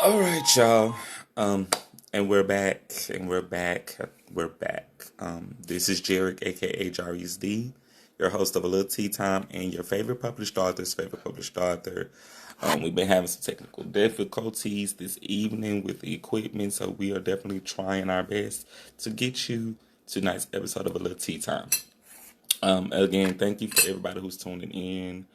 All right, y'all. Um, and we're back, and we're back, we're back. This is Jarek, aka Jarius D, your host of A Lil Tea Time, and your favorite published author's favorite published author. We've been having some technical difficulties this evening with the equipment, so we are definitely trying our best to get you tonight's episode of A Lil Tea Time. Again, thank you for everybody who's tuning in.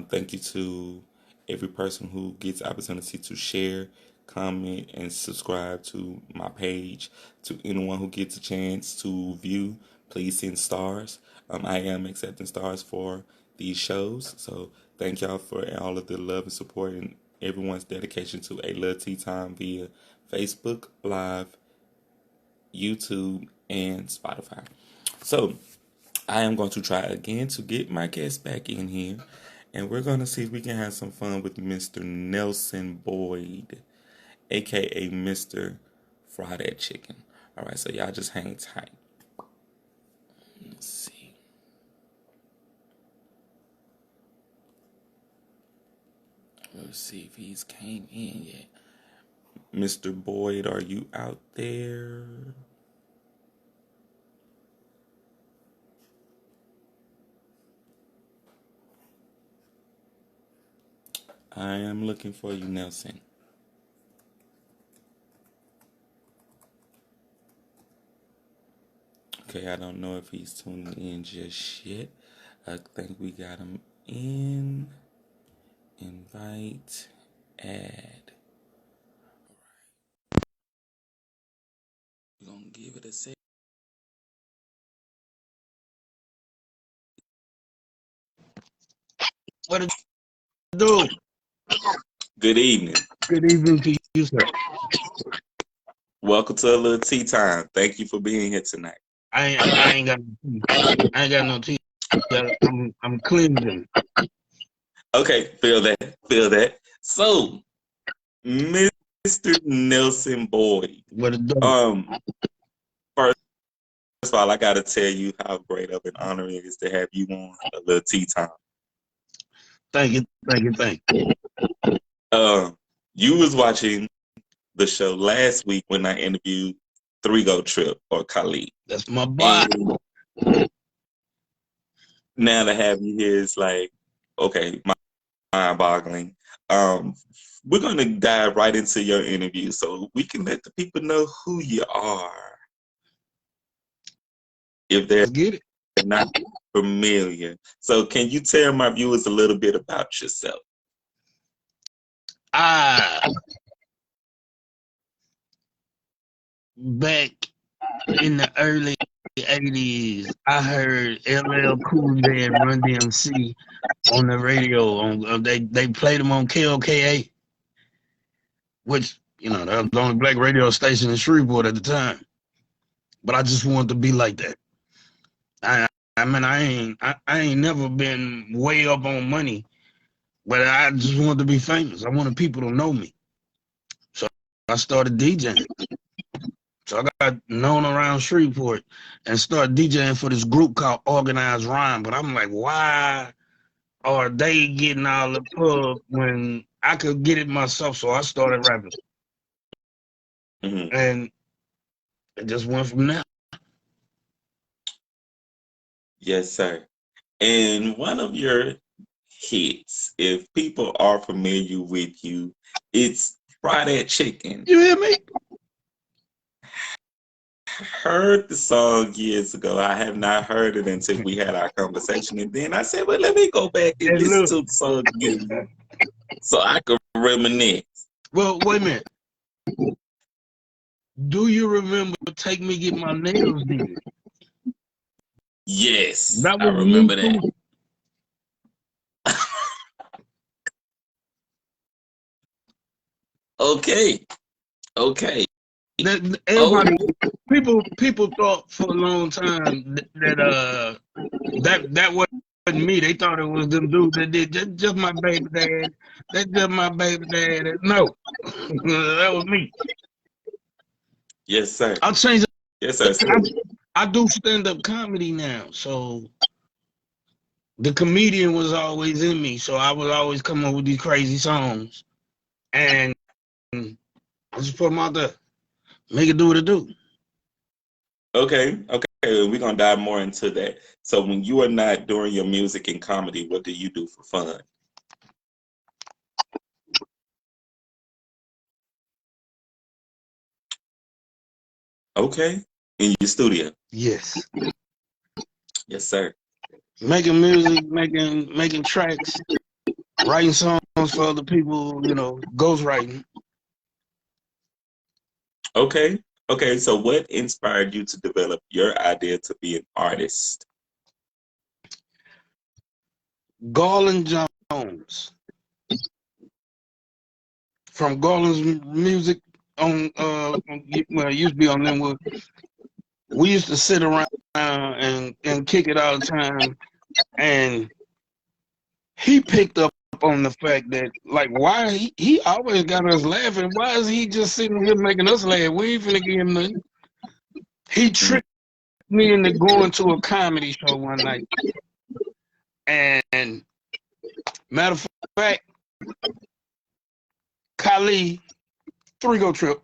Thank you to every person who gets the opportunity to share, comment, and subscribe to my page. To anyone who gets a chance to view, please send stars. I am accepting stars for these shows. So thank y'all for all of the love and support and everyone's dedication to A Lil Tea Time via Facebook Live, YouTube, and Spotify. So I am going to try again to get my guest back in here, and we're going to see if we can have some fun with Mr. Nelson Boyd, aka Mr. Fry That Chicken. All right, so y'all just hang tight. Let's see. Let's see if he's came in yet. Mr. Boyd, are you out there? I am looking for you, Nelson. Okay, I don't know if he's tuning in just yet. I think we got him in. Invite, add. We're gonna give it a sec. What it do? Good evening. Good evening to you, sir. Welcome to A Little Tea Time. Thank you for being here tonight. I ain't got no tea. I ain't got no tea. I'm cleansing. Okay, feel that. Feel that. So, Mr. Nelson Boyd. What it do? First of all, I gotta tell you how great of an honor it is to have you on A Little Tea Time. Thank you, thank you, thank you. You was watching the show last week when I interviewed Three Go Trip or Khalid. That's my boy. And now to have you here is like, okay, mind-boggling. We're gonna dive right into your interview so we can let the people know who you are if they're Let's get it. not familiar. So can you tell my viewers a little bit about yourself? Back in the early 80s, I heard LL Cool J and Run DMC on the radio. They played them on KOKA, which that was the only black radio station in Shreveport at the time. But I just wanted to be like that. I mean, I ain't never been way up on money, but I just wanted to be famous. I wanted people to know me. So I started DJing. So I got known around Shreveport and started DJing for this group called Organized Rhyme. But I'm like, why are they getting all the pub when I could get it myself? So I started rapping. Mm-hmm. And it just went from there. Yes, sir. And one of your hits, if people are familiar with you, it's Fry That Chicken. You hear me? Heard the song years ago. I have not heard it until we had our conversation. And then I said, well, let me go back and And listen look, to the song again so I can reminisce. well, wait a minute. Do you remember Take Me Get My Nails Did? Yes, That I was me remember too. that. Okay. Okay. Everybody, Oh, people thought for a long time that wasn't me. They thought it was them dudes that did just my baby dad. That's just my baby dad. No, that was me. yes, sir. I changed. Yes, sir. I do stand up comedy now, so the comedian was always in me. So I was always coming up with these crazy songs, and I just put them out there. Make it do what it do. Okay, okay. We're gonna dive more into that. So when you are not doing your music and comedy, what do you do for fun? Okay, in your studio. Yes. Yes, sir. Making music, making tracks, writing songs for other people, ghostwriting. Okay, okay. So what inspired you to develop your idea to be an artist? Garland Jones from Garland's music on well, it used to be on them. We used to sit around and kick it all the time, and he picked up on the fact that, like, why he always got us laughing. Why is he just sitting here making us laugh? We ain't finna give him nothing. He Mhm, tricked me into going to a comedy show one night, and matter of fact, Kali, Three-Go Trip,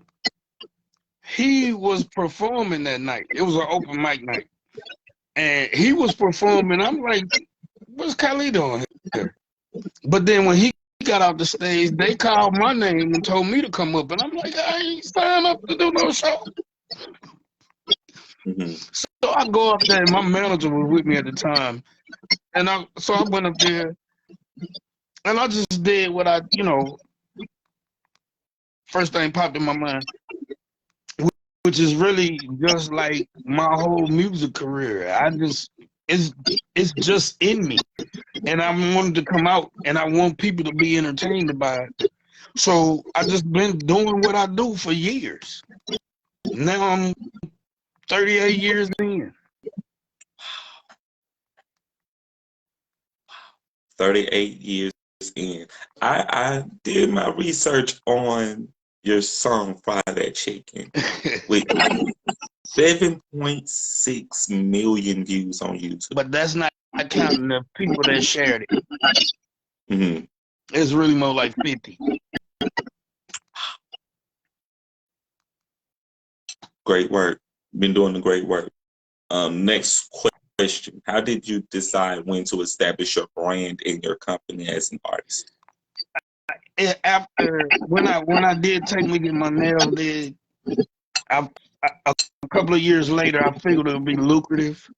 he was performing that night. It was an open mic night, and he was performing. I'm like, what's Kali doing here? But then when he got off the stage, they called my name and told me to come up, and I'm like, I ain't signed up to do no show. mhm. So I go up there, and my manager was with me at the time, and I went up there, and I just did what first thing popped in my mind, which is really just like my whole music career. It's just in me, and I wanted to come out, and I want people to be entertained by it. So I just been doing what I do for years. Now I'm 38 years in. 38 years in. I did my research on your song Fry That Chicken with 7.6 million views on YouTube. But that's not counting the people that shared it. Mhm. It's really more like 50. Great work. Been doing the great work. Next question. How did you decide when to establish your brand in your company as an artist? After when I did take me get my nails did, I, a couple of years later, I figured it would be lucrative.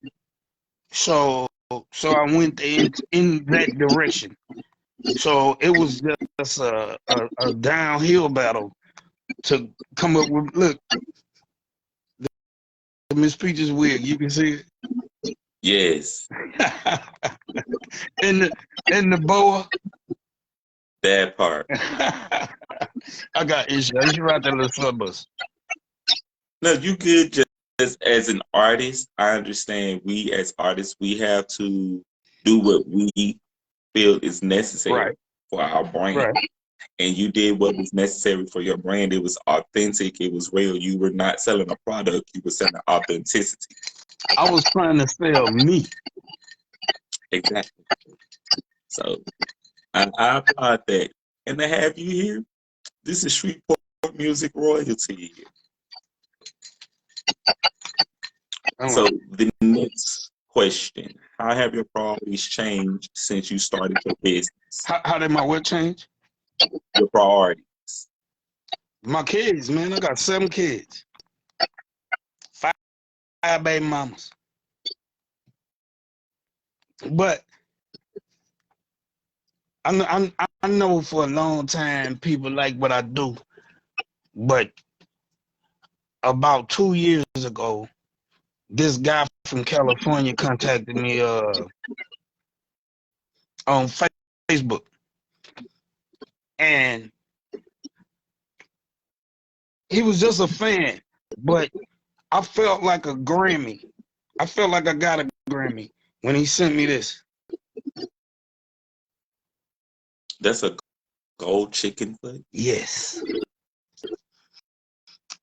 So I went in that direction. So it was just a downhill battle to come up with. Look, the Miss Peaches wig, you can see Yes, it, and the boa. that part. I got issues. I should write that little syllabus. No, you could just as an artist, I understand we as artists, we have to do what we feel is necessary Right, for our brand. right. And you did what was necessary for your brand. It was authentic, it was real. You were not selling a product, you were selling authenticity. I was trying to sell me. Exactly. So I applaud that. And to have you here, this is Shreveport Music Royalty. I'm So the next question, how have your priorities changed since you started your business? how did my what change? Your priorities. My kids, man. I got 7 kids, five baby mamas. But I know for a long time people like what I do. But about 2 years ago, this guy from California contacted me on Facebook, and he was just a fan. But I felt like a Grammy. I felt like I got a Grammy when he sent me this. That's a gold chicken foot. Yes.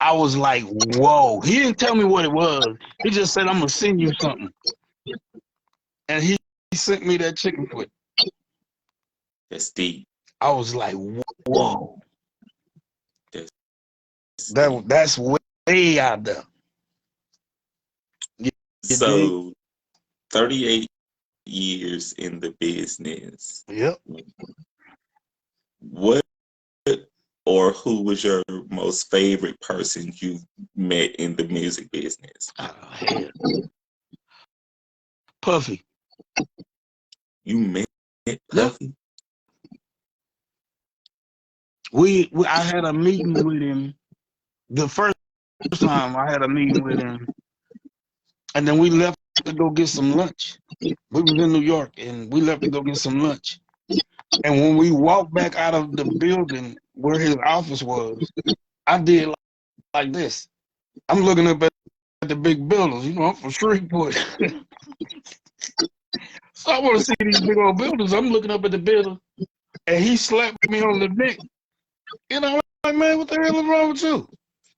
I was like, whoa. He didn't tell me what it was. He just said, I'm going to send you something. And he sent me that chicken foot. That's deep. I was like, whoa. That's way out there. You dig? So 38 years in the business. Yep. What or who was your most favorite person you met in the music business? Oh, hell. Puffy. You met Yeah. Puffy? I had a meeting with him the first time I had a meeting with him, and then we left to go get some lunch. We was in New York, and we left to go get some lunch. And when we walked back out of the building where his office was, I did like this. I'm looking up at the big buildings. You know, I'm from Shreveport. So I want to see these big old buildings. I'm looking up at the building, and he slapped me on the neck. You know, like, man, what the hell is wrong with you?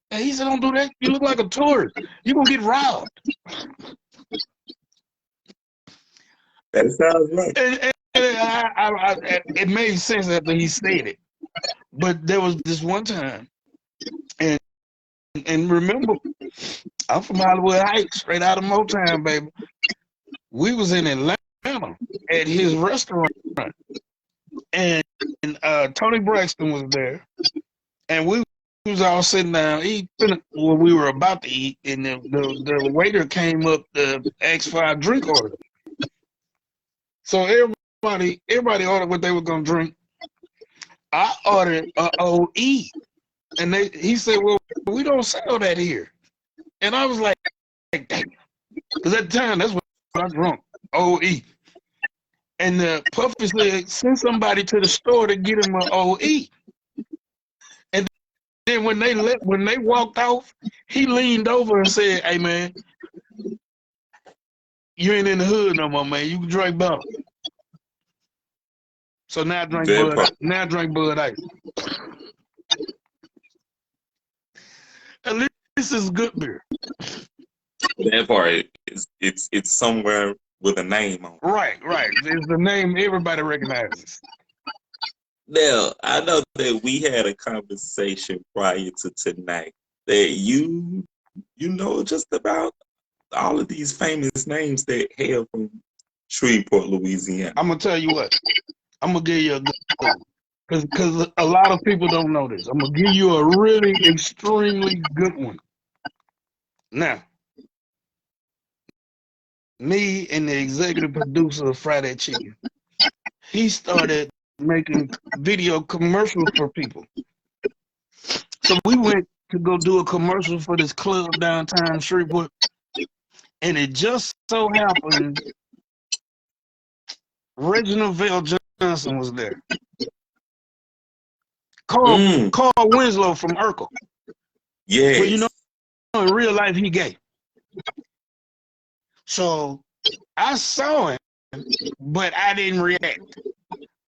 And he said, don't do that. You look like a tourist. You're going to get robbed. That sounds right. And it made sense after he said it. But there was this one time, and remember, I'm from Hollywood Heights, straight out of Motown, baby. We was in Atlanta at his restaurant, and Tony Braxton was there, and we was all sitting down eating when we were about to eat, and the waiter came up to ask for our drink order. So everybody ordered what they were gonna drink. I ordered a OE, and he said, "Well, we don't sell that here." And I was like, "Damn," because at the time that's what I drunk OE. And the Puffy said, "Send somebody to the store to get him an OE." And then when they walked off, he leaned over and said, "Hey man, you ain't in the hood no more, man. You can drink better." So now I drink That Bud. part, Now I drink Bud Ice. At least this is good beer. that part is it's somewhere with a name on it. Right. It's the name everybody recognizes. Now, I know that we had a conversation prior to tonight that you know just about all of these famous names that hail from Shreveport, Louisiana. I'm gonna tell you what. I'm gonna give you a good one. Because a lot of people don't know this. I'm gonna give you a really extremely good one. Now, me and the executive producer of Friday Chicken, he started making video commercials for people. So we went to go do a commercial for this club downtown Shreveport, and it just so happened Reginald Vale Johnson was there. Carl Winslow from Urkel. Yes. But you know, in real life, he gay. So I saw him, but I didn't react.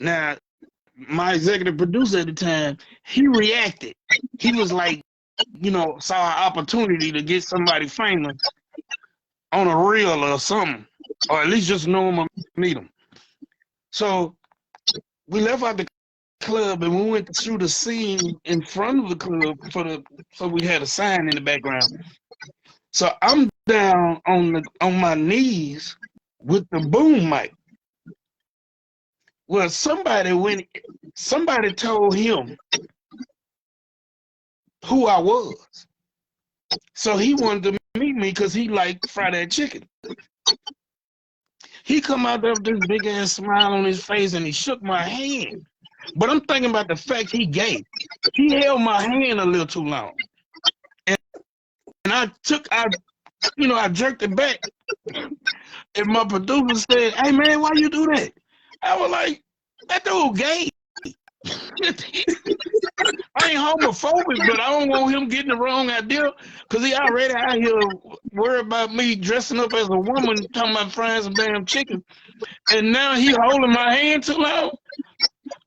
Now, my executive producer at the time, he reacted. He was like, you know, saw an opportunity to get somebody famous on a reel or something, or at least just know him or meet him. So we left out the club and we went to shoot a scene in front of the club so we had a sign in the background. So I'm down on my knees with the boom mic. Well, somebody told him who I was. So he wanted to meet me because he liked fried chicken. He come out there with this big ass smile on his face and he shook my hand. But I'm thinking about the fact he gay. He held my hand a little too long. And I jerked it back. And my producer said, "Hey man, why you do that?" I was like, "That dude gay." I ain't homophobic, but I don't want him getting the wrong idea because he already out here worried about me dressing up as a woman, talking about frying some damn chicken. And now he holding my hand too long.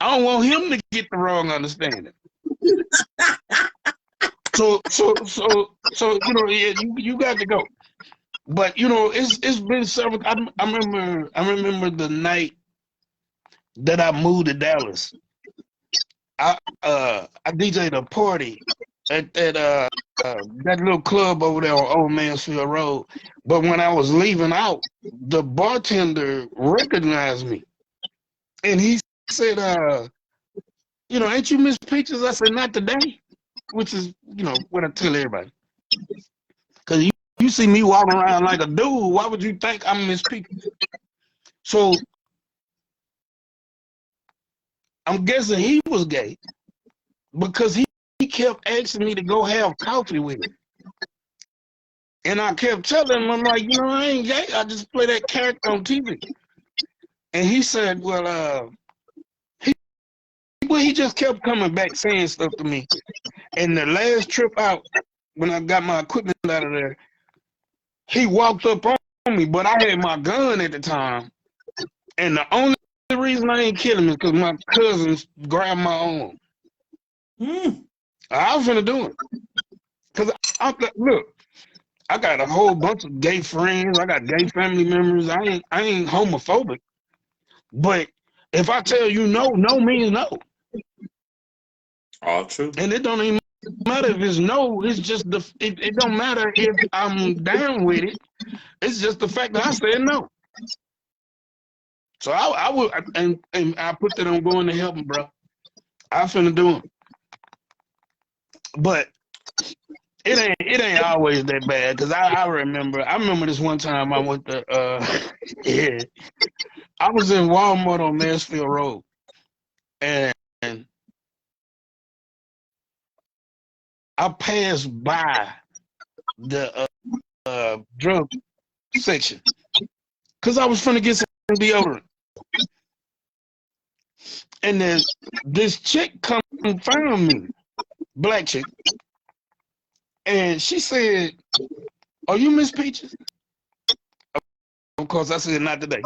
I don't want him to get the wrong understanding. So you got to go. But it's been several. I remember the night that I moved to Dallas. I DJ'd a party at that little club over there on Old Mansfield Road. But when I was leaving out, the bartender recognized me, and he said, ain't you Miss Peaches? I said, not today, which is, what I tell everybody. Because you see me walking around like a dude, why would you think I'm Miss Peaches? So I'm guessing he was gay because he kept asking me to go have coffee with him. And I kept telling him, I'm like, I ain't gay. I just play that character on TV. And he said, he just kept coming back saying stuff to me. And the last trip out, when I got my equipment out of there, he walked up on me, but I had my gun at the time. And the only reason I ain't kill him is because my cousins grabbed my arm. I was finna do it. Because look, I got a whole bunch of gay friends. I got gay family members. I ain't homophobic. But if I tell you no, no means no. All true. And it don't even matter if it's no. It's just it don't matter if I'm down with it. It's just the fact that I said no. So I would, and I put that on going to help him, bro. I finna do him. But it ain't always that bad, because I remember this one time I went to yeah, I was in Walmart on Mansfield Road, and I passed by the drug section because I was finna get some deodorant, and then this chick come and found me, black chick, and she said, "Are you Miss Peaches?" Of course, I said, "Not today."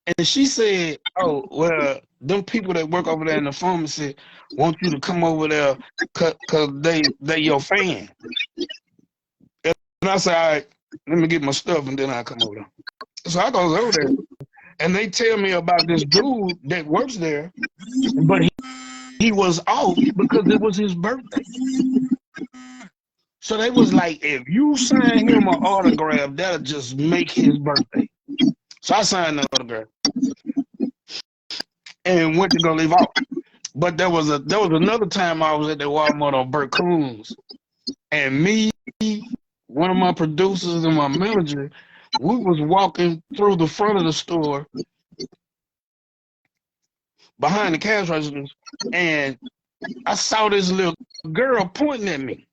And she said, "Oh, well, them people that work over there in the pharmacy want you to come over there because they your fan." And I said, "All right, let me get my stuff and then I'll come over there." So I goes over there, and they tell me about this dude that works there, but he was off because it was his birthday. So they was like, if you sign him an autograph, that'll just make his birthday. So I signed the autograph and went to go leave out. But there was another time I was at the Walmart on Burt Coons, and me, one of my producers, and my manager, we was walking through the front of the store behind the cash registers, and I saw this little girl pointing at me.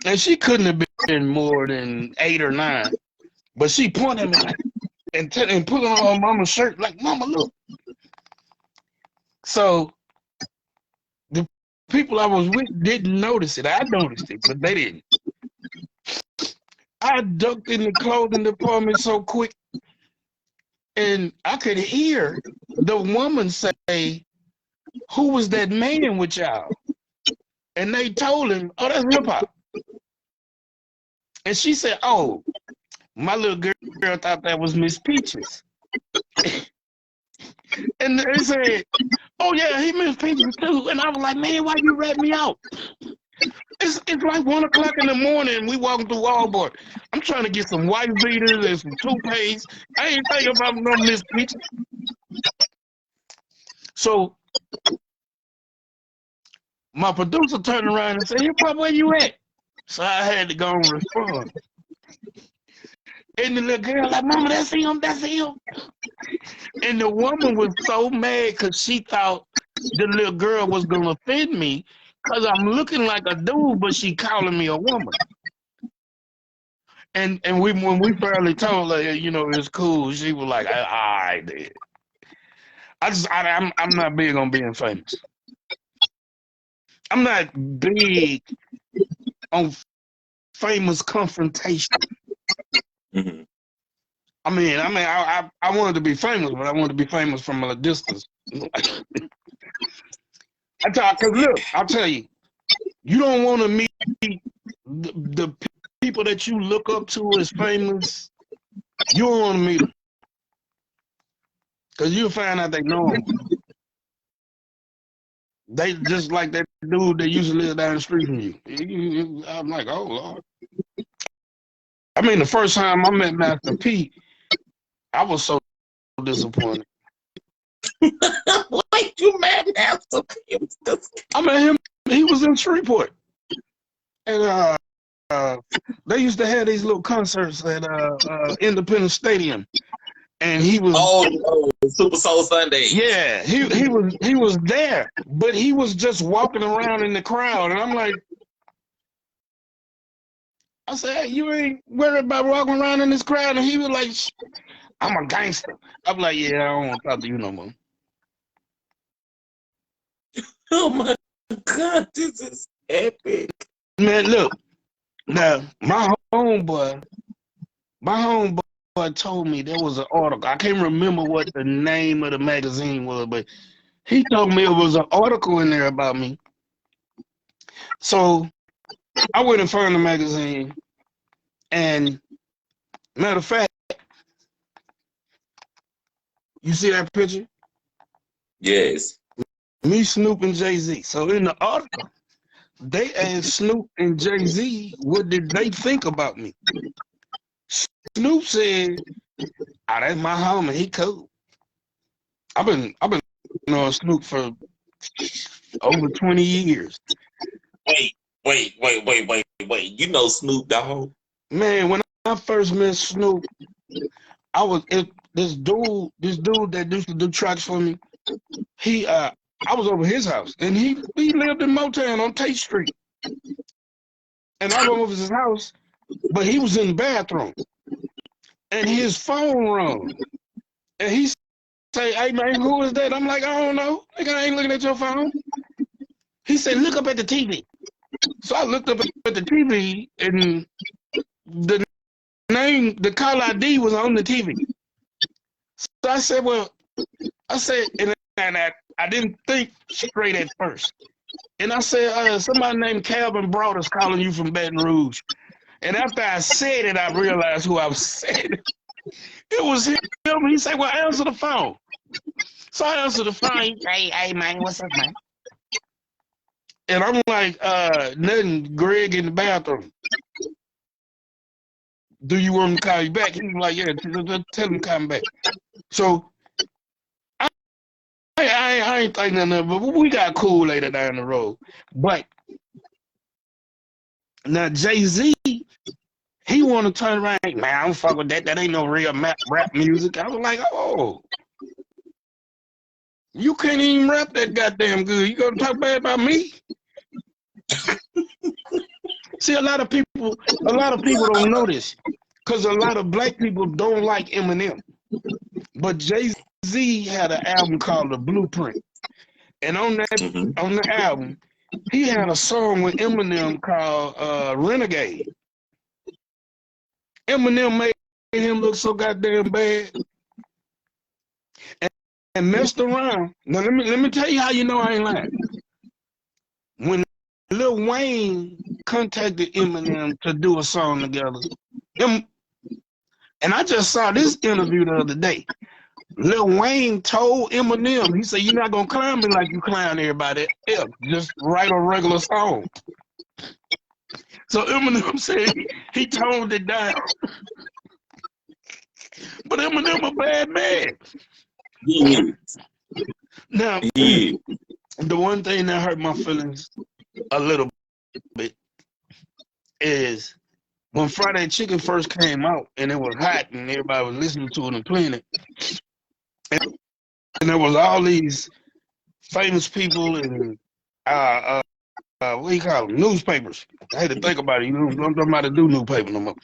And she couldn't have been more than 8 or 9. But she pointed at me like, and pulling on her mama's shirt, like, "Mama, look." So the people I was with didn't notice it. I noticed it, but they didn't. I ducked in the clothing department so quick, and I could hear the woman say, "Who was that man with y'all?" And they told him, "Oh, that's hip hop." And she said, "Oh, my little girl thought that was Miss Peaches." And they said, "Oh yeah, he Miss Peaches too." And I was like, "Man, why you rat me out?" It's like 1 o'clock in the morning. We walking through Walmart. I'm trying to get some white beaters and some toothpaste. I ain't thinking about no Miss Peaches. So my producer turned around and said, "Hey, Pop, where you at?" So I had to go and respond. And the little girl like, "Mama, that's him, that's him." And the woman was so mad because she thought the little girl was going to offend me because I'm looking like a dude, but she calling me a woman. And when we finally told her, it's cool, she was like, "I did." I'm not big on being famous. I'm not big on famous confrontation. Mm-hmm. I wanted to be famous, but I wanted to be famous from a distance. Because look, I'll tell you, you don't want to meet the people that you look up to as famous. You don't want to meet them because you'll find out they know them. They just like that dude that used to live down the street from you. I'm like, oh Lord. I mean, the first time I met Master P, I was so disappointed. Like you mad Master P? I met him. He was in Shreveport, and they used to have these little concerts at Independence Stadium, and he was. Oh, Super Soul Sunday. Yeah, he was there, but he was just walking around in the crowd, and I'm like, I said, hey, you ain't worried about walking around in this crowd, and he was like, I'm a gangster. I'm like, yeah, I don't want to talk to you no more. Oh my God, this is epic. Man, look, now my homeboy told me there was an article. I can't remember what the name of the magazine was, but he told me it was an article in there about me. So I went and found the magazine, and matter of fact, you see that picture? Yes. Me, Snoop, and Jay-Z. So in the article, they asked Snoop and Jay-Z what did they think about me. Snoop said, "Ah, that's my homie. He cool." I've been knowing Snoop for over 20 years. Wait. You know Snoop Dogg? Man, when I first met Snoop, this dude that used to do tracks for me. I was over his house, and he lived in Motown on Tate Street, and I went over his house, but he was in the bathroom, and his phone rung, and he say, "Hey man, who is that?" I'm like, "I don't know. Nigga, I ain't looking at your phone." He said, "Look up at the TV." So I looked up at the TV, and the call ID was on the TV. So I said, and I didn't think straight at first. And I said, somebody named Calvin Broad is calling you from Baton Rouge. And after I said it, I realized who I was saying. It was him. He said, well, answer the phone. So I answered the phone. He said, hey, man, what's up, man? And I'm like, nothing, Greg in the bathroom. Do you want him to call you back? He was like, yeah, tell him to come back. So I ain't thinking nothing of it, but we got cool later down the road. But now Jay-Z, he want to turn around, man, I don't fuck with that. That ain't no real rap music. I was like, oh, you can't even rap that goddamn good. You gonna talk bad about me? See, a lot of people don't know this because a lot of black people don't like Eminem. But Jay-Z had an album called The Blueprint. And on the album, he had a song with Eminem called Renegade. Eminem made him look so goddamn bad and messed around. Now let me tell you how you know I ain't lying. When Lil Wayne contacted Eminem to do a song together, and I just saw this interview the other day. Lil Wayne told Eminem, he said, "You're not gonna clown me like you clown everybody else. Just write a regular song." So Eminem said he toned it down. But Eminem a bad man. Yeah. Now, Yeah. the one thing that hurt my feelings a little bit is when Friday Chicken first came out and it was hot and everybody was listening to it and playing it. And there was all these famous people and what do you call them? Newspapers. I had to think about it. You know, don't know how to do newspaper no more.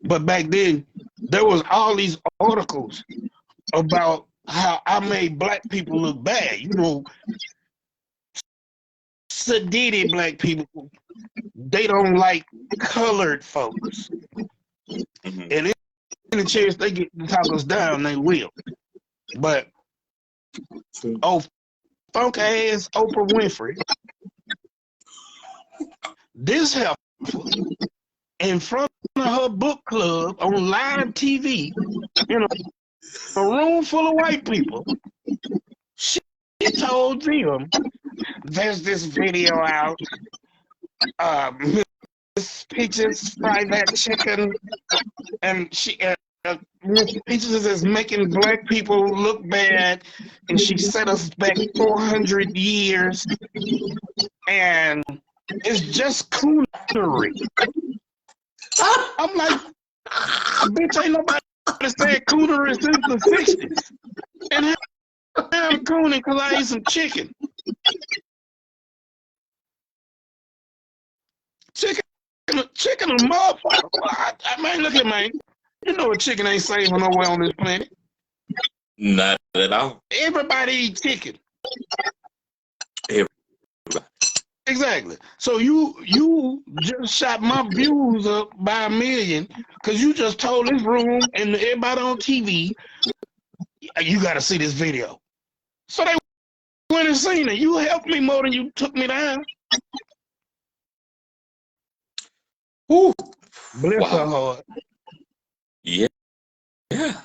But back then, there was all these articles about how I made black people look bad. You know, sedity black people, they don't like colored folks. Mm-hmm. And any chance they get to talk us down, they will. But funk ass Oprah Winfrey, this heifer in front of her book club on live TV in a room full of white people, she told them there's this video out. Miss Peaches fried that chicken, and Miss Peaches is making black people look bad, and she set us back 400 years, and it's just coonery. I'm like, bitch, ain't nobody said coonery since the 60s. And I'm cooning because I ate some chicken. Chicken a motherfucker. I mean, look at me. You know a chicken ain't safe nowhere on this planet. Not at all. Everybody eat chicken. Everybody. Exactly. So you just shot my views up by 1 million because you just told this room and everybody on TV, you got to see this video. So they went and seen it. You helped me more than you took me down. Ooh. Bless her heart. Yeah. Yeah.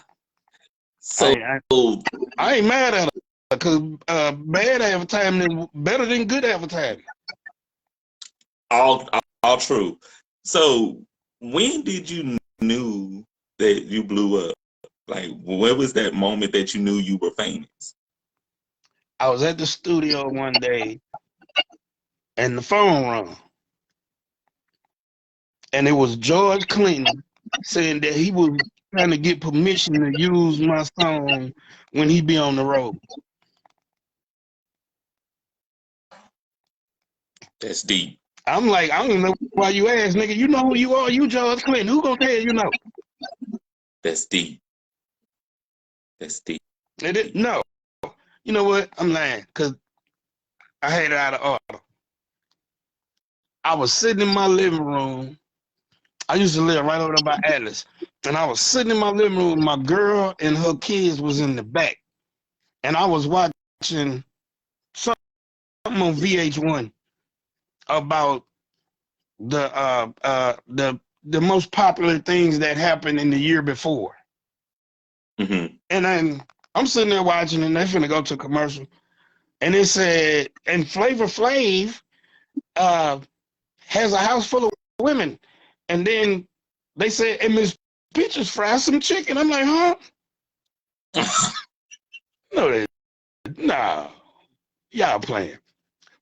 So I ain't mad at her because bad advertising is better than good advertising. all true. So when did you knew that you blew up? Like, when was that moment that you knew you were famous? I was at the studio one day and the phone rang. And it was George Clinton saying that he was trying to get permission to use my song when he be on the road. That's deep. I'm like, I don't even know why you ask, nigga. You know who you are. You George Clinton. Who gonna tell you no? That's deep. That's deep. No. You know what? I'm lying because I had it out of order. I was sitting in my living room. I used to live right over there by Atlas. And I was sitting in my living room. My girl and her kids was in the back. And I was watching something on VH1 about the most popular things that happened in the year before. Mm-hmm. And then I'm sitting there watching, and they finna go to a commercial, and it said, and Flavor Flav has a house full of women, and then they said, and Miss Peaches fried some chicken. I'm like, huh? No, nah, y'all playing.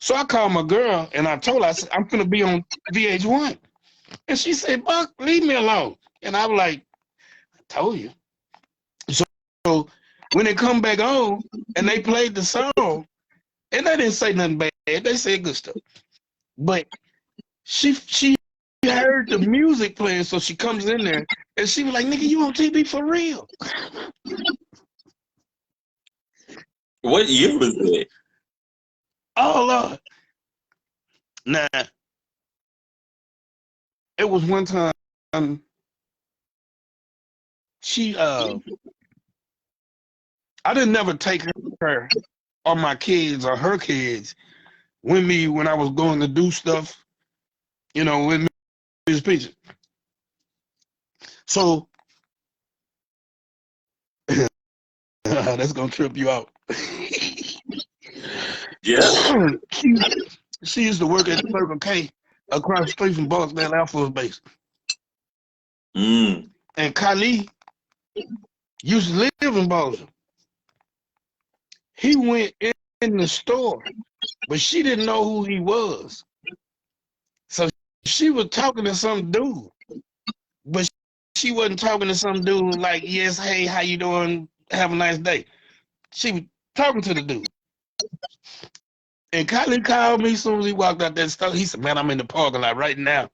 So I called my girl, and I told her, I said, I'm finna be on VH1. And she said, Buck, leave me alone. And I was like, I told you. So when they come back on and they played the song, and they didn't say nothing bad, they said good stuff. But she heard the music playing, so she comes in there and she was like, nigga, you on TV for real? What year was that? Oh, Lord. Nah. It was one time I didn't never take her or my kids or her kids with me when I was going to do stuff, with Miss Peaches. So that's gonna trip you out. Yeah. she used to work at Circle K across the street from Boston Air Force Base. Mm. And Kali used to live in Boston. He went in the store, but she didn't know who he was. So she was talking to some dude, but she wasn't talking to some dude like, yes, hey, how you doing? Have a nice day. She was talking to the dude. And Kylie called me as soon as he walked out that store. He said, man, I'm in the parking lot right now.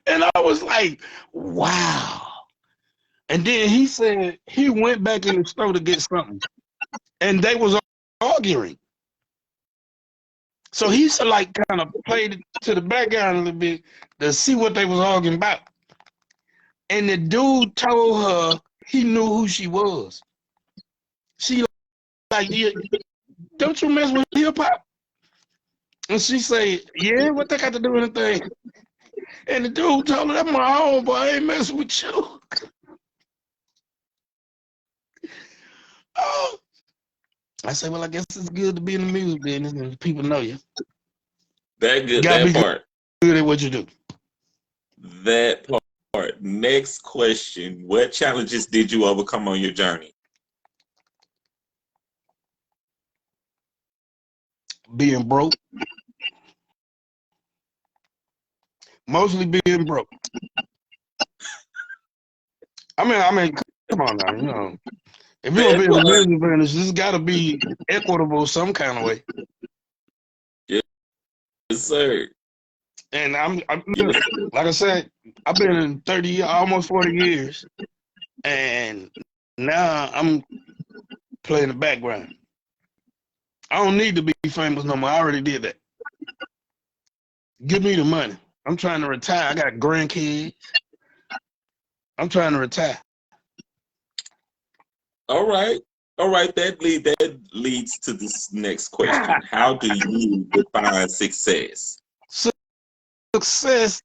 And I was like, wow. And then he said he went back in the store to get something. And they was arguing. So he like kind of played it to the background a little bit to see what they was arguing about. And the dude told her he knew who she was. She like, yeah, don't you mess with hip hop? And she say, yeah, what they got to do with anything? And the dude told her, that's my homeboy, I ain't messing with you. Oh, I say, well, I guess it's good to be in the music business and people know you. That You good. gotta That be part. good at what you do. That part. Next question. What challenges did you overcome on your journey? Being broke, mostly being broke. I mean, come on now, if you're gonna That be in the part. music business, this got to be equitable some kind of way. Yes, sir. And I'm Yes. like I said, I've been in 30, almost 40 years, and now I'm playing the background. I don't need to be famous no more. I already did that. Give me the money. I'm trying to retire. I got grandkids. I'm trying to retire. All right. All right. That leads to this next question. How do you define success? Success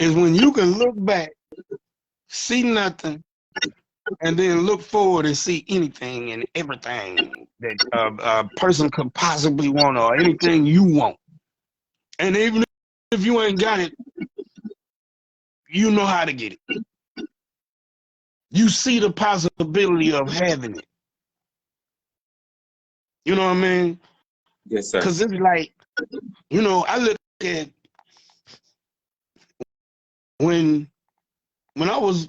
is when you can look back, see nothing, and then look forward and see anything and everything that a person could possibly want or anything you want. And even if you ain't got it, you know how to get it. You see the possibility of having it. You know what I mean? Yes, sir. Because it's like, I look at when when I was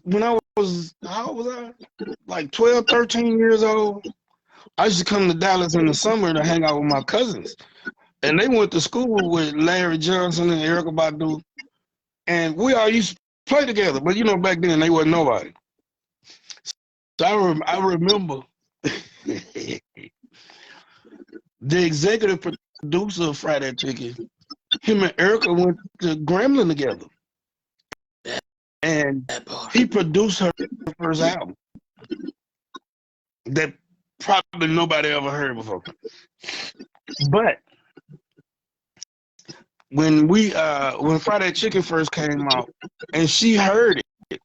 how old was I? Like 12, 13 years old. I used to come to Dallas in the summer to hang out with my cousins. And they went to school with Larry Johnson and Erica Badu. And we all used to play together. But back then they wasn't nobody. So I remember the executive producer of Friday Chicken, him and Erica went to Gremlin together. And he produced her first album that probably nobody ever heard before. But when Friday Chicken first came out and she heard it,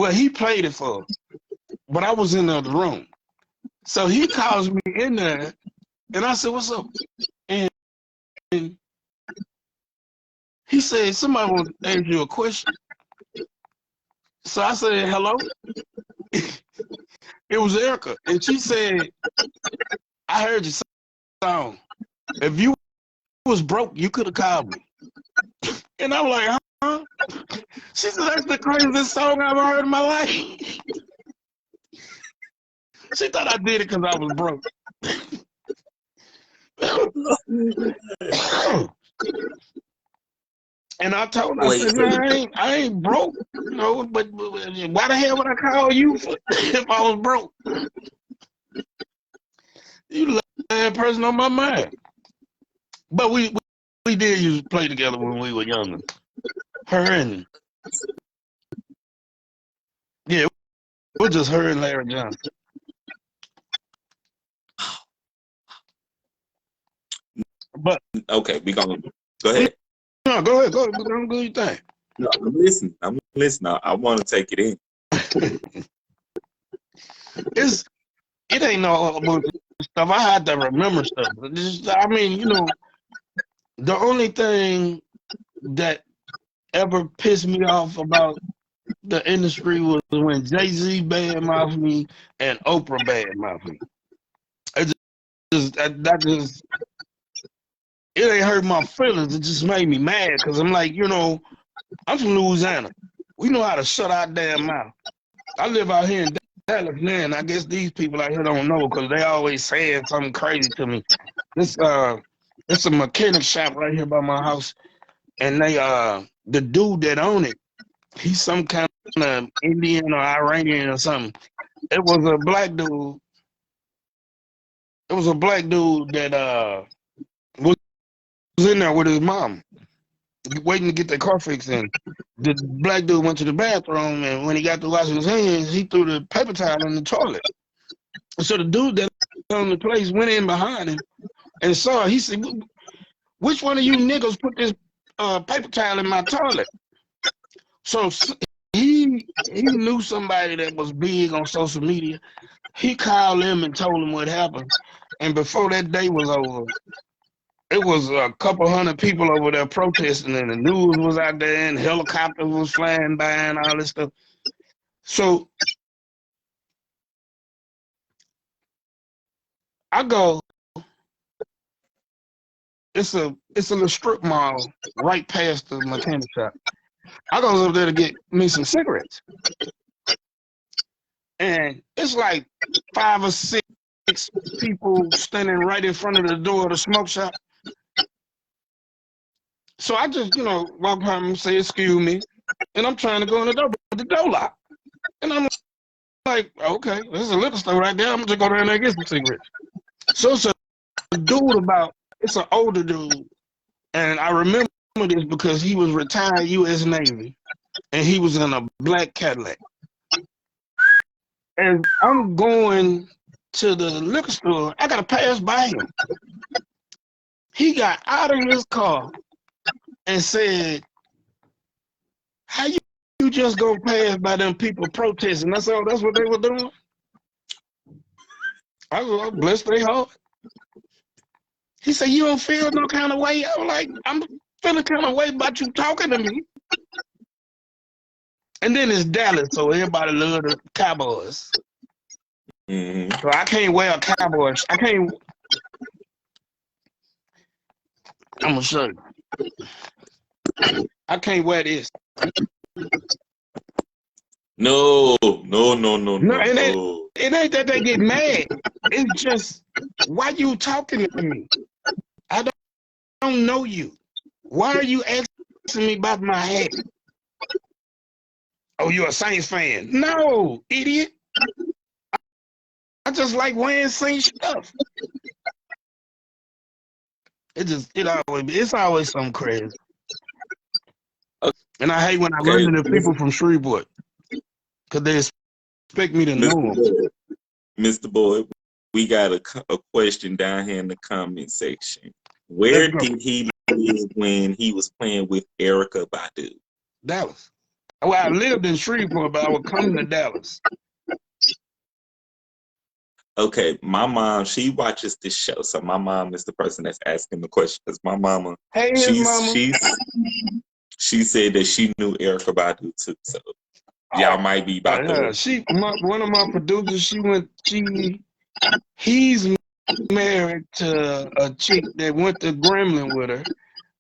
well, he played it for her, but I was in the other room. So he calls me in there and I said, "What's up?" And he said, "Somebody wants to ask you a question." So I said, "Hello?" It was Erica. And she said, "I heard your song. If you was broke, you could have called me." And I'm like, "Huh?" She said, "That's the craziest song I've ever heard in my life." She thought I did it because I was broke. And I told her, I Wait, said, so "Man, I ain't broke, but why the hell would I call you if I was broke? You the last person on my mind." But we did used to play together when we were younger. Her and yeah, it was just her and Larry Johnson. But okay, we gonna go ahead. no, go ahead, don't do your thing. No, I'm listening. I'm listening. I want to take it in. It ain't no bunch of stuff. I had to remember stuff. I mean, the only thing that ever pissed me off about the industry was when Jay-Z badmouthed me and Oprah badmouthed me. It just it ain't hurt my feelings. It just made me mad because I'm like, I'm from Louisiana. We know how to shut our damn mouth. I live out here in Dallas now, and I guess these people out here don't know because they always saying something crazy to me. This it's a mechanic shop right here by my house, and the dude that own it, he's some kind of Indian or Iranian or something. It was a black dude. It was a black dude that was in there with his mom, waiting to get their car fixed. And the black dude went to the bathroom, and when he got to washing his hands, he threw the paper towel in the toilet. So the dude that owned the place went in behind him and saw. He said, "Which one of you niggas put this paper towel in my toilet?" So he knew somebody that was big on social media, He called him and told him what happened. And before that day was over, it was a couple hundred people over there protesting, and the news was out there, and helicopters was flying by, and all this stuff. So I go, it's a little strip mall right past the mechanic shop. I goes over there to get me some cigarettes, and it's like 5 or 6 people standing right in front of the door of the smoke shop. So I just, walk by and say, "Excuse me," and I'm trying to go in the door, but the door locked, and I'm like, "Okay, there's a liquor store right there. I'm just go down there and get some cigarettes." So it's a dude it's an older dude, and I remember this because he was retired U.S. Navy, and he was in a black Cadillac. And I'm going to the liquor store. I gotta pass by him. He got out of his car and said, "How you just go pass by them people protesting?" That's all. That's what they were doing. I was like, "Bless their heart." He said, "You don't feel no kind of way?" I was like, "I'm feeling kind of way about you talking to me." And then it's Dallas, so everybody love the Cowboys. Mm-hmm. So I can't wear a Cowboys. I can't. I'm gonna show you. I can't wear this. No, No, it ain't that they get mad. It's just, why you talking to me? I don't know you. Why are you asking me about my hat? Oh, you're a Saints fan? No, idiot. I just like wearing Saints stuff. It's always something crazy. Okay. And I hate when I run into people from Shreveport because they expect me to know them. Mr. Boyd, we got a question down here in the comment section. Where did he live when he was playing with Erykah Badu? Dallas. Well, I lived in Shreveport, but I would come to Dallas. Okay, my mom, she watches this show, so my mom is the person that's asking the question. Because my mama, she said that she knew Erykah Badu too, so y'all might be about to. One of my producers, he's married to a chick that went to Gremlin with her,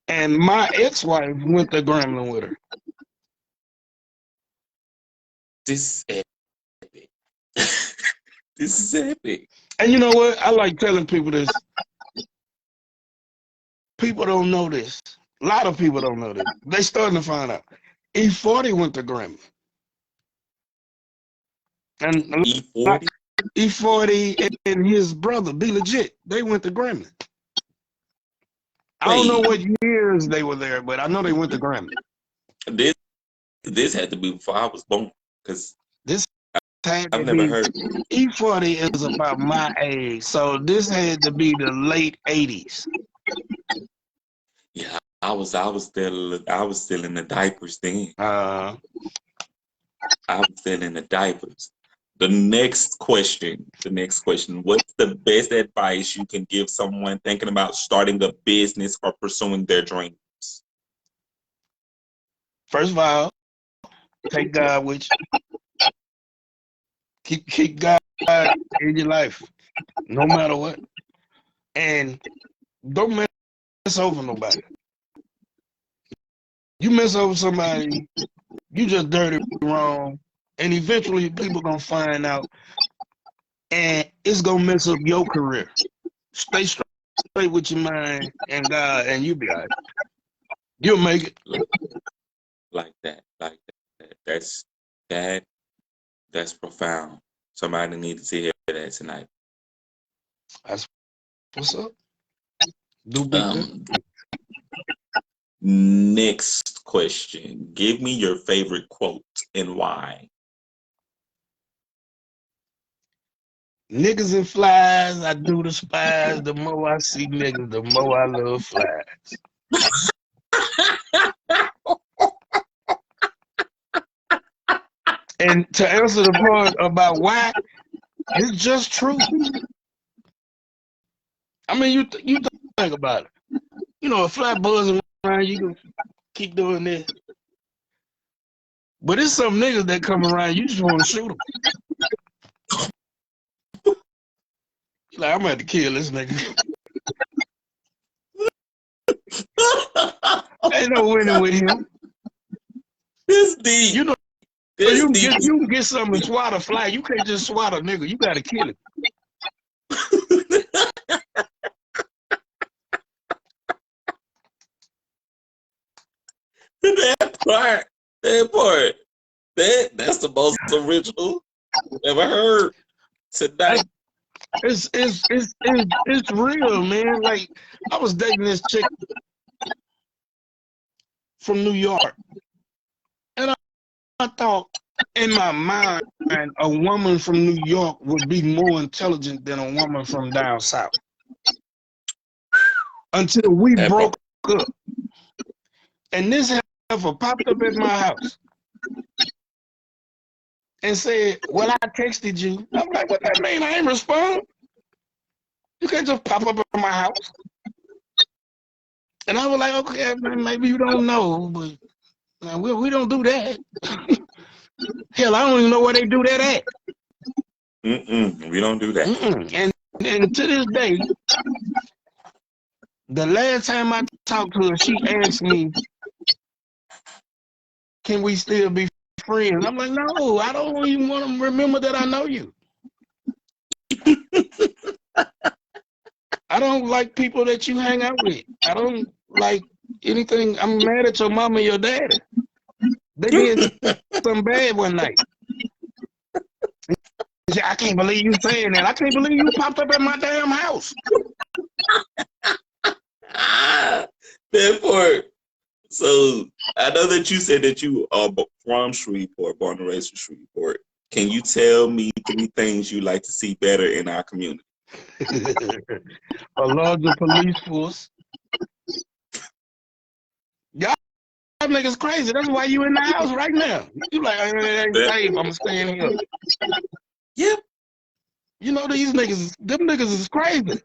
and my ex-wife went to Gremlin with her. This is epic. This is epic. And you know what? I like telling people this. People don't know this. A lot of people don't know this. They starting to find out. E40 went to Gremlin. And E40? E40 and his brother, Be Legit, they went to Gremlin. I don't know what years they were there, but I know they went to Gremlin. This had to be before I was born, because I've never heard. E40 is about my age, so this had to be the late 80s. Yeah, I was still in the diapers then. I was still in the diapers. The next question. What's the best advice you can give someone thinking about starting a business or pursuing their dreams? First of all, take God with you. Keep God in your life, no matter what. And don't mess over nobody. You mess over somebody, you just dirty wrong. And eventually people gonna find out, and it's gonna mess up your career. Stay straight with your mind and God, and you'll be all right. You'll make it. Like that. That's profound. Somebody needs to hear that tonight. That's what's up. Do big things. Next question. Give me your favorite quote and why. Niggas and flies, I do despise. The more I see niggas, the more I love flies. And to answer the part about why, It's just true. I mean, you think about it. You know, a flat buzzing around, you can keep doing this. But it's some niggas that come around, you just want to shoot them. Like, I'm going to have to kill this nigga. Ain't no winning with him. This deep. You know, This you deep. can get something and swat a fly. You can't just swat a nigga. You got to kill him. That's the most original I've ever heard tonight. It's real, man. Like, I was dating this chick from New York, and I thought in my mind a woman from New York would be more intelligent than a woman from down south. Until we broke up, and this heifer popped up at my house and said, "Well, I texted you." I'm like, "What that mean? I ain't respond. You can't just pop up at my house." And I was like, "Okay, maybe you don't know, but we don't do that." Hell, I don't even know where they do that at. We don't do that. And to this day, the last time I talked to her, she asked me, "Can we still be friends?" I'm like, "No, I don't even want to remember that I know you. I don't like people that you hang out with. I don't like anything. I'm mad at your mama and your daddy. They did something bad one night. I can't believe you saying that. I can't believe you popped up at my damn house." That part. So I know that you said that you are from Shreveport, born and raised in Shreveport. Can you tell me 3 things you like to see better in our community? A larger police force. Y'all niggas crazy. That's why you in the house right now. You like, "Hey, Dave, I'm staying here." Yep. You know, these niggas, them niggas is crazy.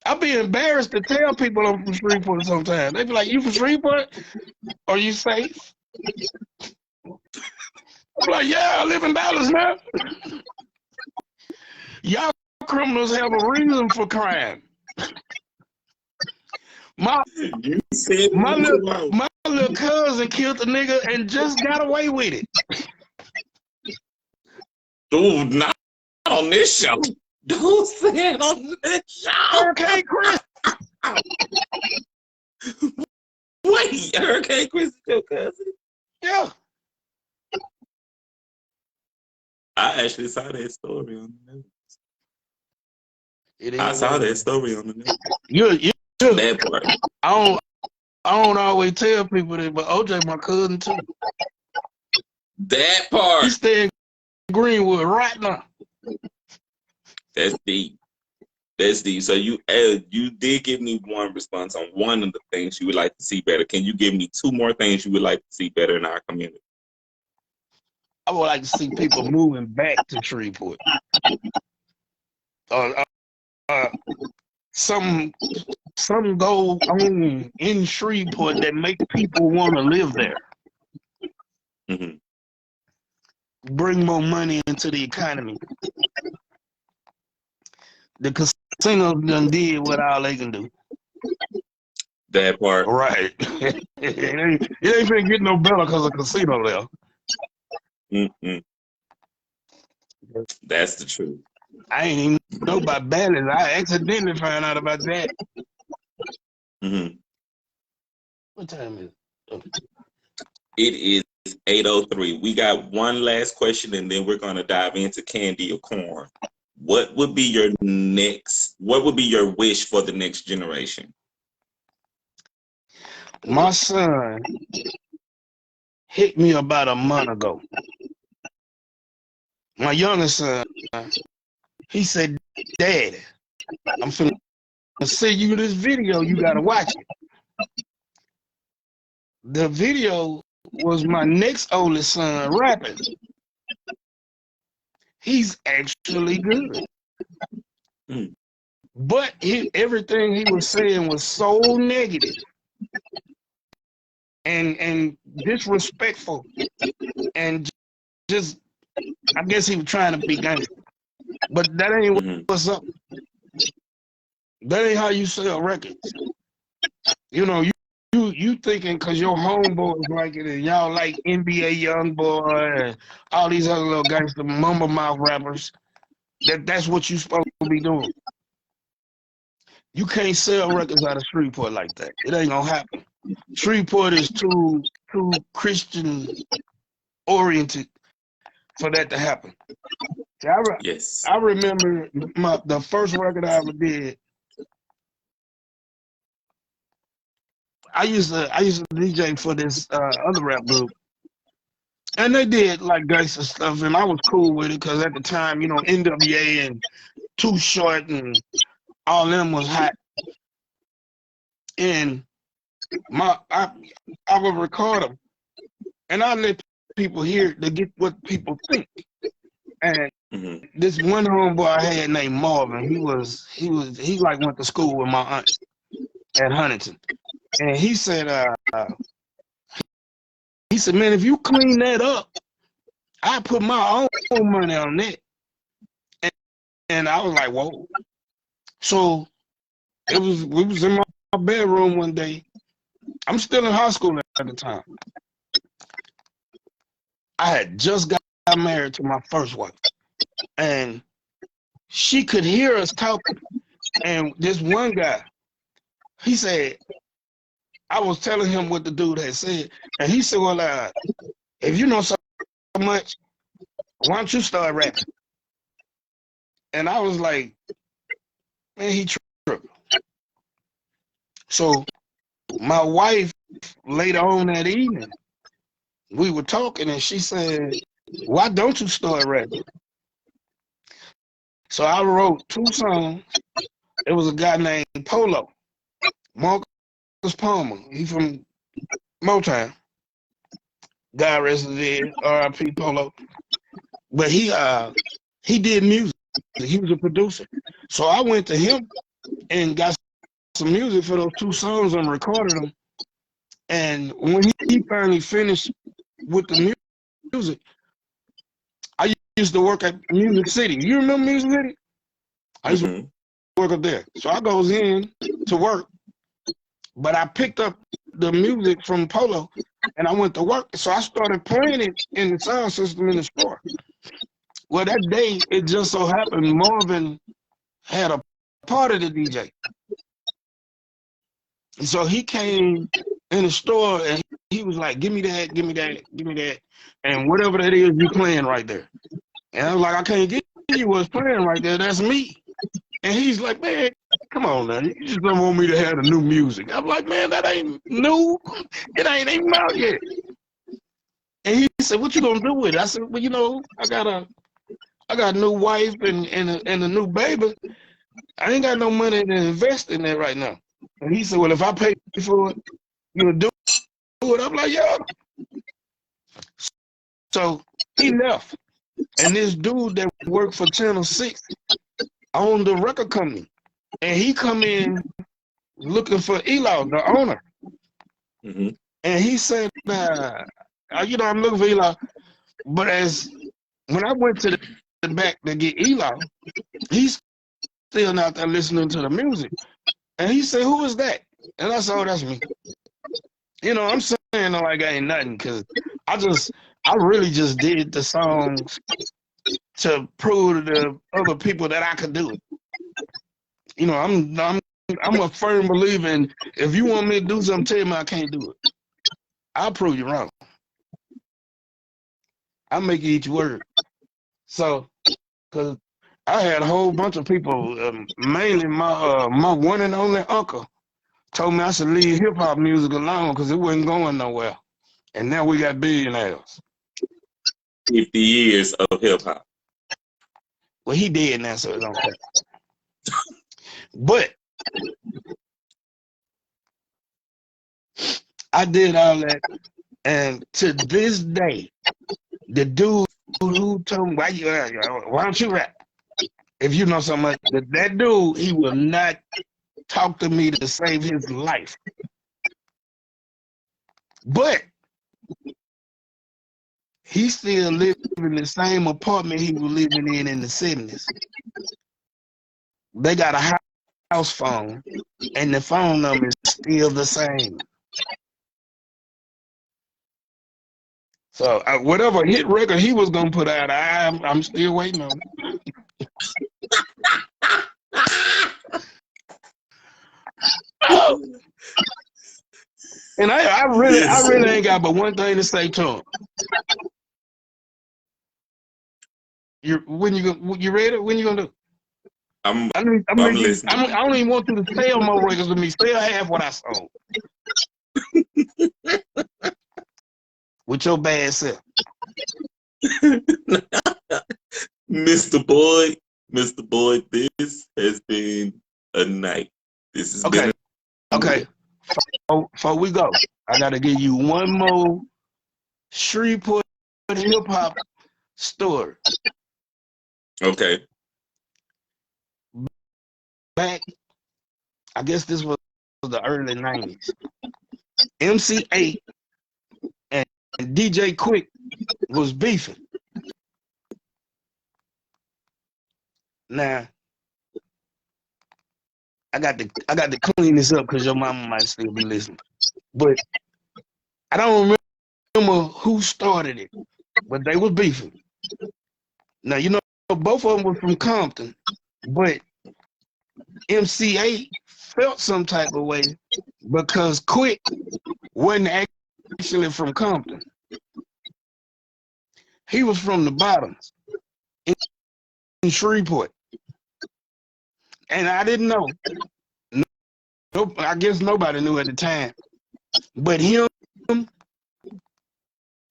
I'll be embarrassed to tell people I'm from Shreveport sometimes. They be like, "You from Shreveport? Are you safe?" I'm like, "Yeah, I live in Dallas now." Y'all criminals have a reason for crime. My little cousin killed a nigga and just got away with it. Dude, not on this show. Dude said on this show. Hurricane Chris. Wait, Hurricane Chris is your cousin? Yeah. I actually saw that story on the news. It I saw that story on the news. You That part. I don't always tell people that, but OJ my cousin too. That part. He stay in Greenwood right now. That's deep. That's deep. So you did give me one response on one of the things you would like to see better. Can you give me 2 more things you would like to see better in our community? I would like to see people moving back to Shreveport. Some go on in Shreveport that make people want to live there. Mm-hmm. Bring more money into the economy. The casinos done did what all they can do. That part. Right. it ain't finna get no better because of casino there. Mm-hmm. That's the truth. I ain't even know about balance. I accidentally found out about that. Mm-hmm. What time is it? It is 8:03. We got one last question, and then we're gonna dive into candy or corn. What would be your wish for the next generation? My son hit me about a month ago. My youngest son, he said, "Daddy, I'm finna send you this video. You gotta watch it." The video was my next oldest son rapping. He's actually good. Mm. But everything he was saying was so negative and disrespectful, and just, I guess he was trying to be gangster. But that ain't Mm-hmm. what's up. That ain't how you sell records. You know, you thinking because your homeboys like it and y'all like NBA Youngboy and all these other little gangster mumble mouth rappers, that's what you supposed to be doing. You can't sell records out of Shreveport like that. It ain't gonna happen. Shreveport is too Christian oriented for that to happen. See, Yes. I remember the first record I ever did. I used to DJ for this other rap group, and they did like gangster stuff, and I was cool with it because at the time, you know, NWA and Too Short and all them was hot, and my I would record them, and I let people hear to get what people think. And Mm-hmm. this one homeboy I had named Marvin, he like went to school with my aunt at Huntington, and he said, man, if you clean that up, I put my own money on that. And I was like, whoa. So we was in my bedroom one day. I'm still in high school at the time. I had just got married to my first wife, and she could hear us talking. And this one guy, he said, I was telling him what the dude had said, and he said, well, if you know so much, why don't you start rapping? And I was like, man, he tripping. So my wife, later on that evening, we were talking, and she said, why don't you start rapping? So I wrote 2 songs. It was a guy named Polo, Marcus Palmer. He from Motown. God rest his dead, R.I.P. Polo. But he did music. He was a producer. So I went to him and got some music for those 2 songs and recorded them. And when he finally finished with the music, I used to work at Music City. You remember Music City? I used to Mm-hmm. work up there. So I goes in to work, but I picked up the music from Polo and I went to work. So I started playing it in the sound system in the store. Well, that day, it just so happened Marvin had a party to DJ. And so he came in the store and he was like, give me that, give me that, give me that. And whatever that is, you playing right there. And I was like, I can't give you what's playing right there. That's me. And he's like, man, come on now. You just don't want me to have the new music. I'm like, man, that ain't new. It ain't even out yet. And he said, what you gonna do with it? I said, well, you know, I got a new wife and a new baby. I ain't got no money to invest in that right now. And he said, well, if I pay for it, you'll do it. I'm like, yeah. So he left. And this dude that worked for Channel 6 owned the record company. And he come in looking for Eli, the owner. Mm-hmm. And he said, you know, I'm looking for Eli. But when I went to the back to get Eli, he's still not there listening to the music. And he said, who is that? And I said, oh, that's me. You know, I'm saying like I ain't nothing because I really just did the songs to prove to the other people that I could do it. You know, I'm a firm believer in if you want me to do something, tell me I can't do it. I'll prove you wrong. I make each word. So, because I had a whole bunch of people, mainly my one and only uncle, told me I should leave hip hop music alone because it wasn't going nowhere. And now we got billionaires. 50 years of hip hop. Well, he dead now, so it don't count. But I did all that, and to this day, the dude who told me why don't you rap? If you know so much, that dude, he will not talk to me to save his life. But he's still living in the same apartment he was living in the 70s. They got a house phone, and the phone number is still the same. So whatever hit record he was gonna put out, I'm still waiting on it. And I really ain't got but one thing to say to him. You ready? When you gonna do? I'm I listening. don't even want you to sell more records with me. Sell half what I sold. With your bad self. Mr. Boyd, this has been a night. This has been a Okay. Before we go, I gotta give you one more Shreveport hip hop story. Okay. Back, I guess this was the early 90s. MC8 and DJ Quick was beefing. Now, I got to clean this up because your mama might still be listening. But I don't remember who started it, but they was beefing. Now, you know, both of them were from Compton, but MC8 felt some type of way because Quick wasn't actually from Compton. He was from the bottoms in Shreveport. And I didn't know. I guess nobody knew at the time. But him,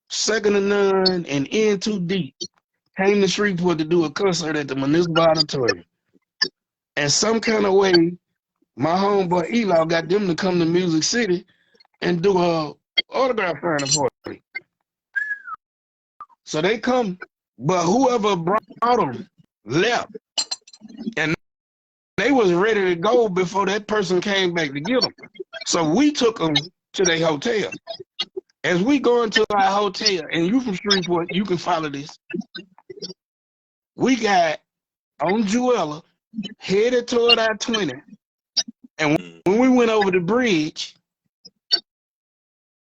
Second to None, and In Too Deep came to Shreveport to do a concert at the Municipal Auditorium. And some kind of way, my homeboy Eli got them to come to Music City and do a autograph signing party. So they come, but whoever brought them left. And they was ready to go before that person came back to get them. So we took them to their hotel. As we go into our hotel, and you from Shreveport, you can follow this. We got on Juella, headed toward I-20. And when we went over the bridge,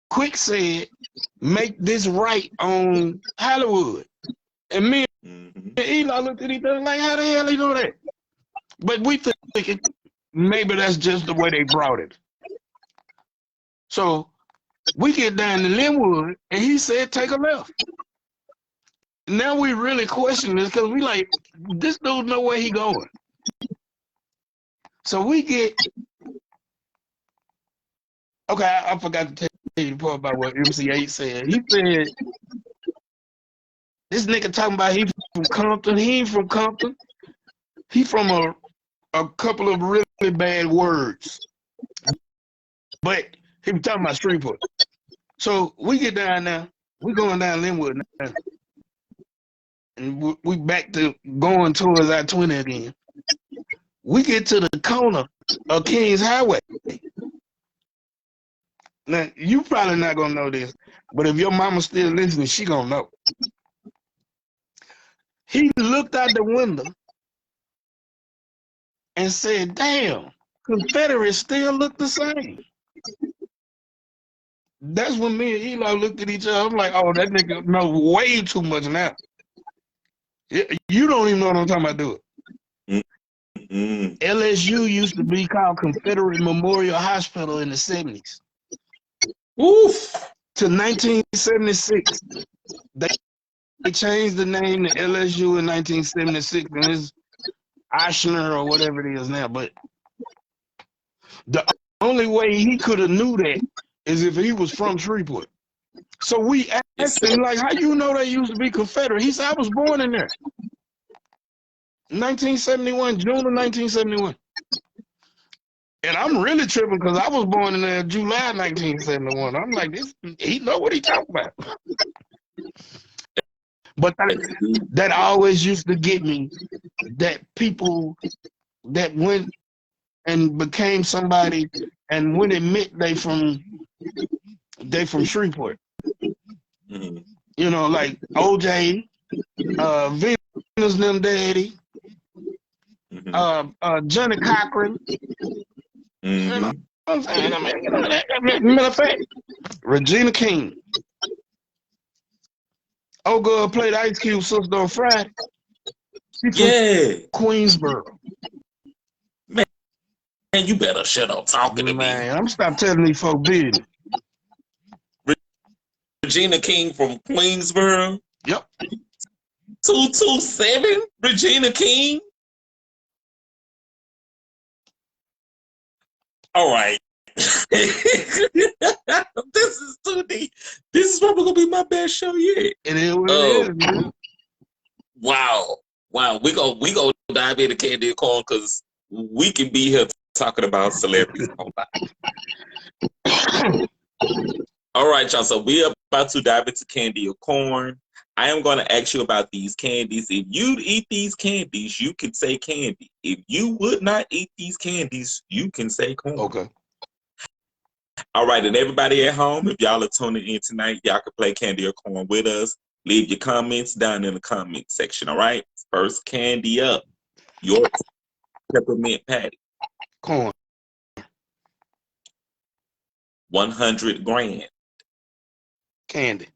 Quick said, make this right on Hollywood. And me and Eli looked at each other like, how the hell he know that? But we thinking maybe that's just the way they brought it. So we get down to Linwood, and he said, take a left. Now we really question this because we like, this dude know where he going. So we get, okay, I forgot to tell you the part about what MC8 said. He said, this nigga talking about he from Compton. He ain't from Compton. He from a couple of really bad words. But he was talking about Shreveport. So we get down now. We going down Linwood now. And we back to going towards I-20 again. We get to the corner of Kings Highway. Now, you probably not going to know this, but if your mama's still listening, she going to know. He looked out the window and said, damn, Confederates still look the same. That's when me and Eli looked at each other. I'm like, oh, that nigga know way too much now. You don't even know what I'm talking about, do it. LSU used to be called Confederate Memorial Hospital in the 70s. Oof. To 1976. They changed the name to LSU in 1976, and it's Eichner or whatever it is now. But the only way he could have knew that is if he was from Shreveport. So we asked him, like, how you know they used to be Confederate? He said, I was born in there. 1971, June of 1971. And I'm really tripping because I was born in July 1971. I'm like, he know what he talking about. But that always used to get me. That people that went and became somebody, and when it meant they from Shreveport. Mm-hmm. You know, like OJ, Venus them daddy, Johnny Cochran. You know Mm-hmm. what I'm saying? I mean, you know, matter of fact, Regina King. Old girl played Ice Cube sister on Friday. She's from Yeah. Queensboro. Man, you better shut up talking to me. Man, I'm stop telling these folk business. Regina King from Queensboro. Yep. 227? Regina King? All right. This is too deep. This is probably gonna be my best show yet. It is what it is, man. Wow. We go dive into candy and corn because we can be here talking about celebrities all night. All right, y'all. So we are about to dive into candy or corn. I am going to ask you about these candies. If you'd eat these candies, you can say candy. If you would not eat these candies, you can say corn. Okay. All right, and everybody at home, if y'all are tuning in tonight, y'all can play candy or corn with us. Leave your comments down in the comment section, all right? First candy up, your peppermint patty. Corn. 100 grand. Candy.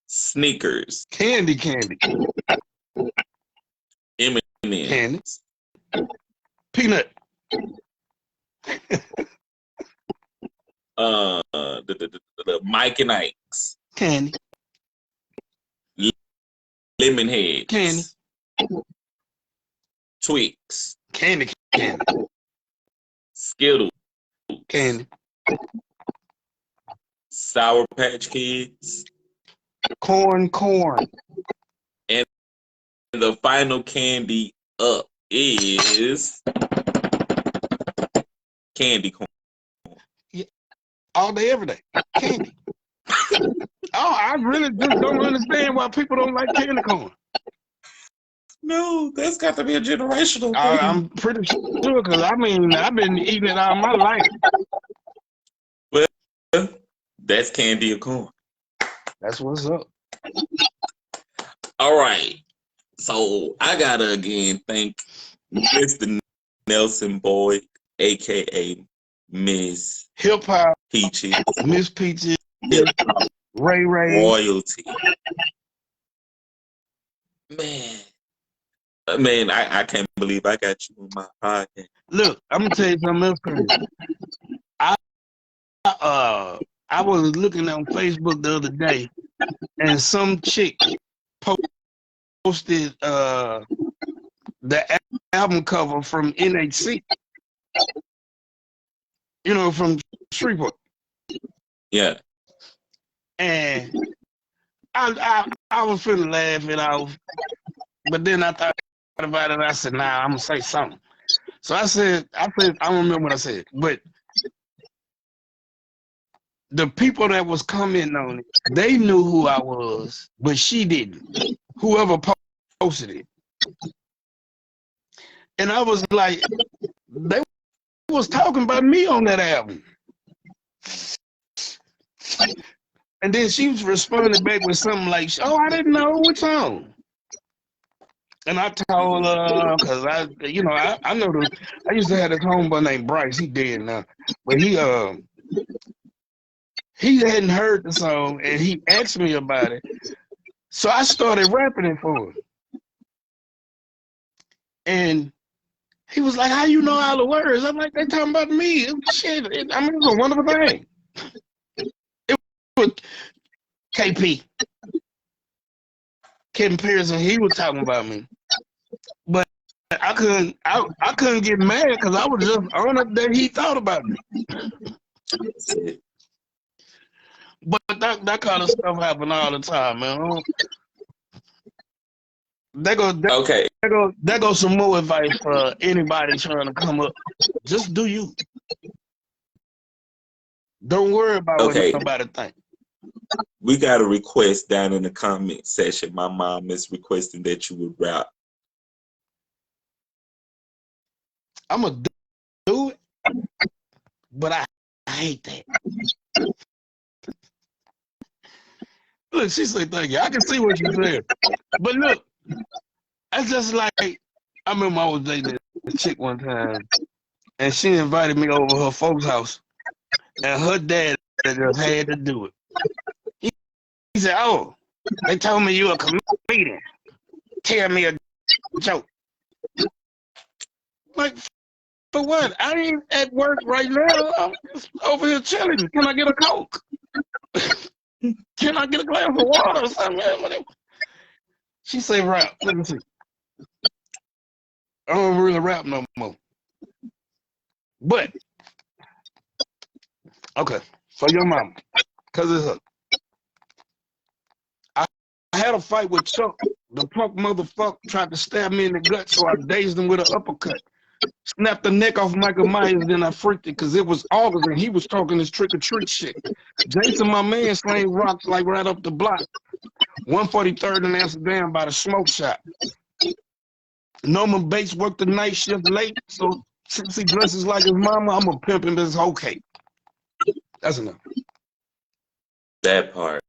Snickers. Candy. M&M's. Candy. Peanut. The Mike and Ike's. Candy. Lemon Heads. Candy. Twix. Candy. Skittles. Candy. Sour Patch Kids. Corn. And the final candy up is candy corn. Yeah. All day, every day. Candy. I really just don't understand why people don't like candy corn. No, that's got to be a generational thing. I'm pretty sure, because I mean, I've been eating it all my life. Well, that's candy or corn. That's what's up. All right. So I gotta again thank Mr. Nelson Boyd, aka Miss Hip Hop, Peaches, Miss Peaches, Ray royalty. Man, I can't believe I got you on my podcast. Look, I'm gonna tell you something else crazy. I was looking on Facebook the other day, and some chick posted the album cover from NHC. You know, from Shreveport. Yeah. And I was finna laugh it off, but then I thought about it. I said, "Nah, I'm gonna say something." So I said, I don't remember what I said, but the people that was commenting on it, they knew who I was, but she didn't. Whoever posted it, and I was like, they was talking about me on that album. And then she was responding back with something like, "Oh, I didn't know which song." And I told her, because I know I used to have this homeboy named Bryce. He dead now, but he hadn't heard the song, and he asked me about it. So I started rapping it for him, and he was like, "How you know all the words?" I'm like, "They talking about me." Shit, it was a wonderful thing. It was KP, Kevin Pearson. He was talking about me, but I couldn't get mad because I was just honored that he thought about me. But that kind of stuff happen all the time, man. There goes some more advice for anybody trying to come up. Just do you. Don't worry about what nobody think. we got a request down in the comment section. My mom is requesting that you would rap. I'm gonna do it, but I hate that. Look, she said thank you. I can see what you said. But look, that's just like I remember I was dating a chick one time and she invited me over her folks' house and her dad just had to do it. He said, "Oh, they told me you a comedian. Tell me a joke." Like, for what? I ain't at work right now. I'm just over here chilling. Can I get a Coke? Can I get a glass of water or something? She said, "Rap." Let me see. I don't really rap no more. But, okay, for your mama, because it's her. I had a fight with Chuck. The punk motherfucker tried to stab me in the gut, so I dazed him with an uppercut. Snapped the neck off Michael Myers, then I freaked it because it was August and he was talking his trick or treat shit. Jason, my man, slaying rocks like right up the block. 143rd in Amsterdam by the smoke shop. Norman Bates worked the night shift late, so since he dresses like his mama, I'm a pimp in this whole cake. That's enough. That part.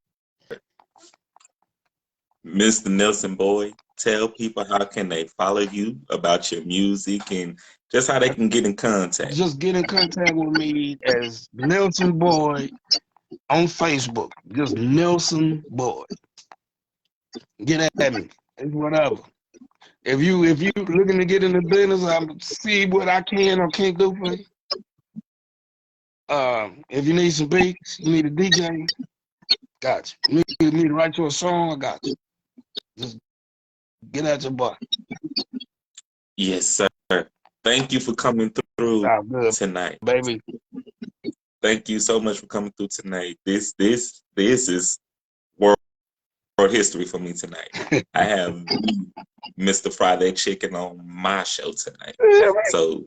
Mr. Nelson Boy, tell people how can they follow you, about your music, and just how they can get in contact. Just get in contact with me as Nelson Boy on Facebook. Just Nelson Boy. Get at me. It's whatever. If you looking to get in the business, I'm see what I can or can't do for you. If you need some beats, you need a DJ, got you. You need me to write you a song, I got you. Just get at your boy. Yes, sir. Thank you for coming through Good, tonight, baby. Thank you so much for coming through tonight. This is world history for me tonight. I have Mr. Friday Chicken on my show tonight. So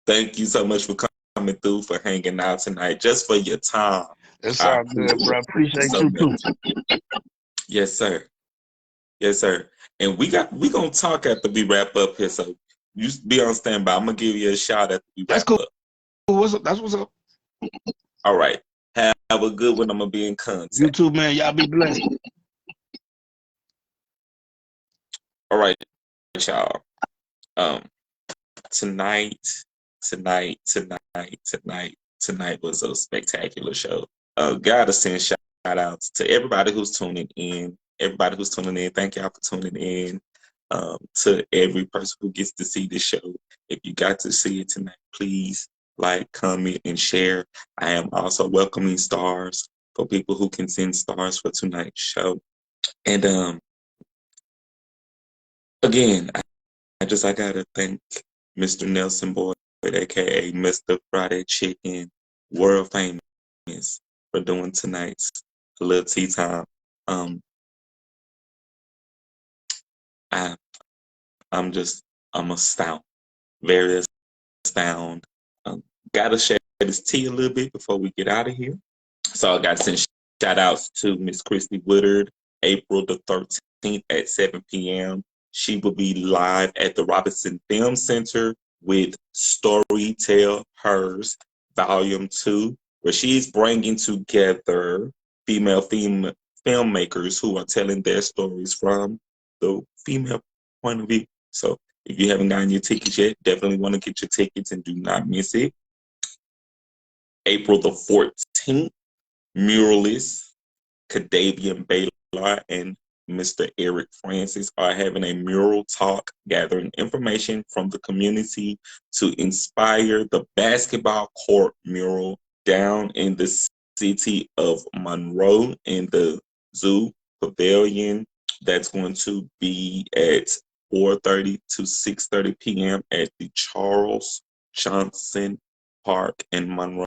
thank you so much for coming through, for hanging out tonight, just for your time. That's all good, bro. Appreciate you too. Yes, sir. Yes, sir. And we gonna talk after we wrap up here. So you be on standby. I'm gonna give you a shout after we wrap up. What's up? That's what's up. All right. Have a good one. I'm gonna be in contact. You too, man. Y'all be blessed. All right, y'all. Tonight was a spectacular show. Gotta send shout outs to everybody who's tuning in. Thank y'all for tuning in. To every person who gets to see this show. If you got to see it tonight, please like, comment, and share. I am also welcoming stars for people who can send stars for tonight's show. And again, I gotta thank Mr. Nelson Boyd, aka Mr. Friday Chicken, world famous, for doing tonight's Lil Tea Time. I'm astounded, very astounded. Gotta share this tea a little bit before we get out of here. So I got to send shout outs to Miss Christy Woodard, April the 13th at 7 p.m. She will be live at the Robinson Film Center with Story Tell Hers Volume 2, where she's bringing together female filmmakers who are telling their stories from the female point of view. So if you haven't gotten your tickets yet, definitely want to get your tickets and do not miss it. April the 14th, muralist Cadavian Baylor and Mr. Eric Francis are having a mural talk, gathering information from the community to inspire the basketball court mural down in the city of Monroe in the Zoo Pavilion. That's going to be at 4:30 to 6:30 p.m. at the Charles Johnson Park in Monroe.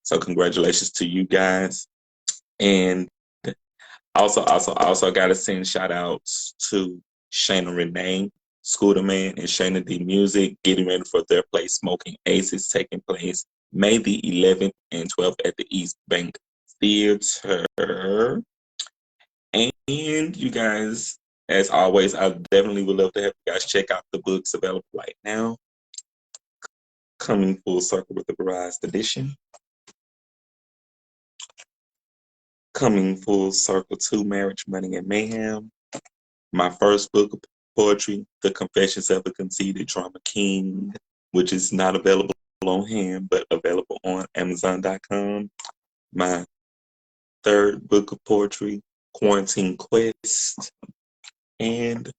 So congratulations to you guys. And also got to send shout outs to Shayna Renee, Scooter Man, and Shayna D Music, getting ready for their place Smoking Aces, taking place May the 11th and 12th at the East Bank theater. And you guys, as always, I definitely would love to have you guys check out the books available right now. Coming full circle with the revised edition. Coming full circle to Marriage, Money, and Mayhem. My first book of poetry, The Confessions of a Conceited Drama King, which is not available on hand, but available on Amazon.com. My third book of poetry, Quarantine Quest. And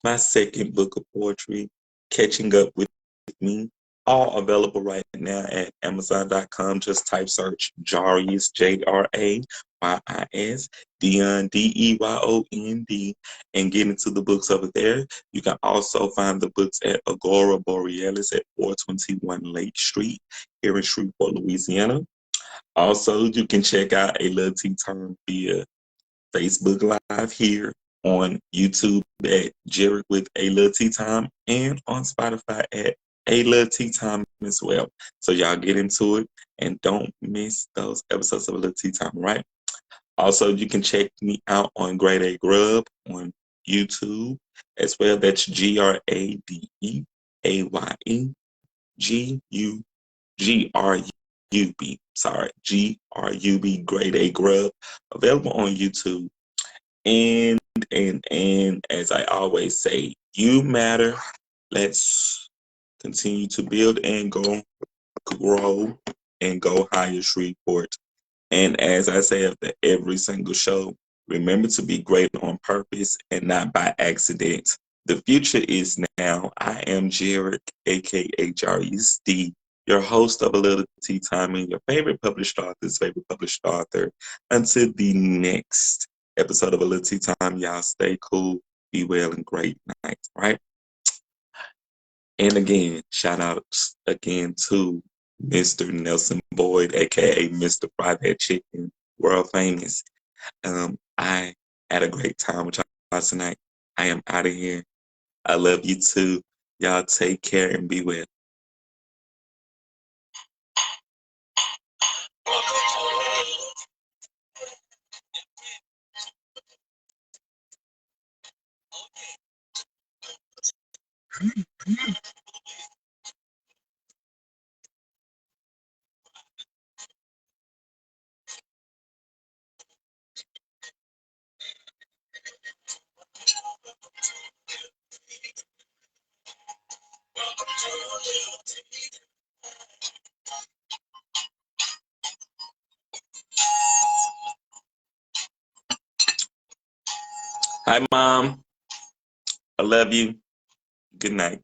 my second book of poetry, Catching Up with Me, all available right now at Amazon.com. Just type search Jarius, Jrayis, Deyon, Deyond, and get into the books over there. You can also find the books at Agora Borealis at 421 Lake Street here in Shreveport, Louisiana. Also, you can check out A Lil Tea Time via Facebook Live here on YouTube at Jared with A Lil Tea Time and on Spotify at A Lil Tea Time as well. So y'all get into it and don't miss those episodes of A Lil Tea Time, right? Also, you can check me out on Grade A Grub on YouTube as well. That's GradeAGrub. Sorry, GRUB Grade A Grub, available on YouTube. And as I always say, you matter. Let's continue to build and grow and go higher, Shreveport. And as I say after every single show, remember to be great on purpose and not by accident. The future is now. I am Jared, aka Jarius D, your host of A Little Tea Time and your favorite published author's favorite published author. Until the next episode of A Little Tea Time, y'all stay cool, be well, and great night, right? And again, shout outs again to Mr. Nelson Boyd, aka Mr. Private Chicken, world famous. I had a great time with y'all tonight. I am out of here. I love you too. Y'all take care and be well. Hi, Mom. I love you. Good night.